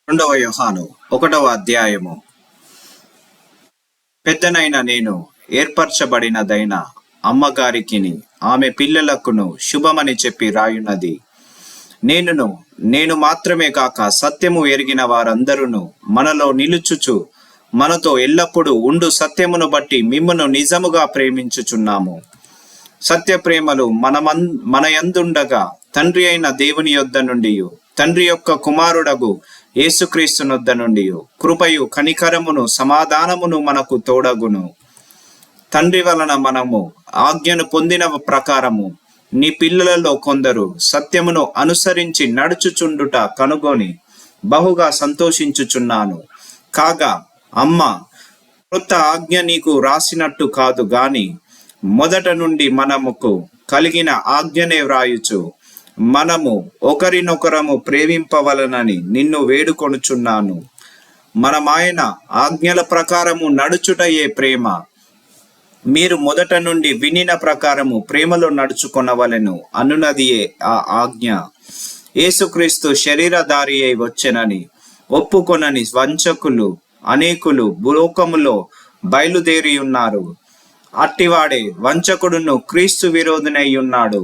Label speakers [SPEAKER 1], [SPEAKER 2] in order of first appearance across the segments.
[SPEAKER 1] రెండవ యోహాను 1వ అధ్యాయము. పెద్దనైన నేను ఏర్పరచబడినదైన అమ్మగారికిని ఆమె పిల్లలకును శుభమని చెప్పి రాయున్నది. నేను మాత్రమే కాక సత్యము ఎరిగిన వారందరూ మనలో నిలుచుచు మనతో ఎల్లప్పుడూ ఉండు సత్యమును బట్టి మిమ్మును నిజముగా ప్రేమించుచున్నాము. సత్య ప్రేమలు మన యందుండగా తండ్రి అయిన దేవుని యొద్ద నుండి, తండ్రి యొక్క కుమారుడగు యేసుక్రీస్తు నొద్ద నుండి కృపయు కనికరమును సమాధానమును మనకు తోడగును. తండ్రి వలన మనము ఆజ్ఞను పొందిన ప్రకారము నీ పిల్లలలో కొందరు సత్యమును అనుసరించి నడుచుచుండుట కనుగొని బహుగా సంతోషించుచున్నాను. కాగా అమ్మ, కొత్త ఆజ్ఞ నీకు రాసినట్టు కాదు గాని మొదట నుండి మనముకు కలిగిన ఆజ్ఞనే వ్రాయుచు మనము ఒకరినొకరము ప్రేమింపవలనని నిన్ను వేడుకొనుచున్నాను. మనమాయన ఆజ్ఞల ప్రకారము నడుచుటయే ప్రేమ. మీరు మొదట నుండి వినిన ప్రకారము ప్రేమలో నడుచుకొనవలెను అనున్నదియే ఆ ఆజ్ఞ. యేసుక్రీస్తు శరీరధారి అయి వచ్చెనని ఒప్పుకొనని వంచకులు అనేకులు భూలోకములో బయలుదేరి ఉన్నారు. అట్టివాడే వంచకుడును క్రీస్తు విరోధినై ఉన్నాడు.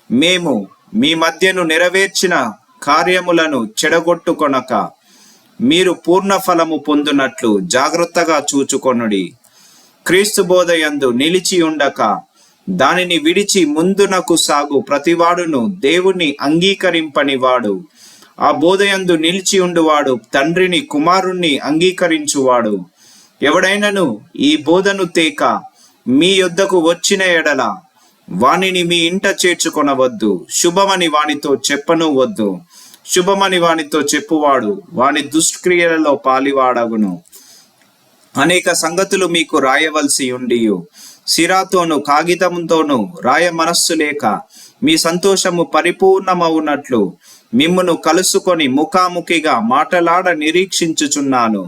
[SPEAKER 1] మేము మీ మధ్యను నెరవేర్చిన కార్యములను చెడగొట్టుకొనక మీరు పూర్ణ ఫలము పొందునట్లు జాగ్రత్తగా చూచుకొనుడి. క్రీస్తు బోధయందు నిలిచి ఉండక దానిని విడిచి ముందునకు సాగు ప్రతివాడును దేవుని అంగీకరింపనివాడు. ఆ బోధయందు నిలిచి ఉండువాడు తండ్రిని కుమారుణ్ణి అంగీకరించువాడు. ఎవడైనను ఈ బోధను తేక మీ యొద్దకు వచ్చిన ఎడల వానిని మీ ఇంట చేర్చుకొనవద్దు. శుభమని వానితో చెప్పను వద్దు. శుభమని వానితో చెప్పువాడు వాని దుష్క్రియలలో పాలివాడగును. అనేక సంగతులు మీకు రాయవలసి ఉండి సిరాతోను కాగితంతోనూ రాయ మనస్సు లేక మీ సంతోషము పరిపూర్ణమవునట్లు మిమ్మును కలుసుకొని ముఖాముఖిగా మాటలాడ నిరీక్షించుచున్నాను.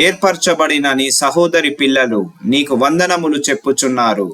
[SPEAKER 1] ఏర్పరచబడిన నీ సహోదరి పిల్లలు నీకు వందనములు చెప్పుచున్నారు.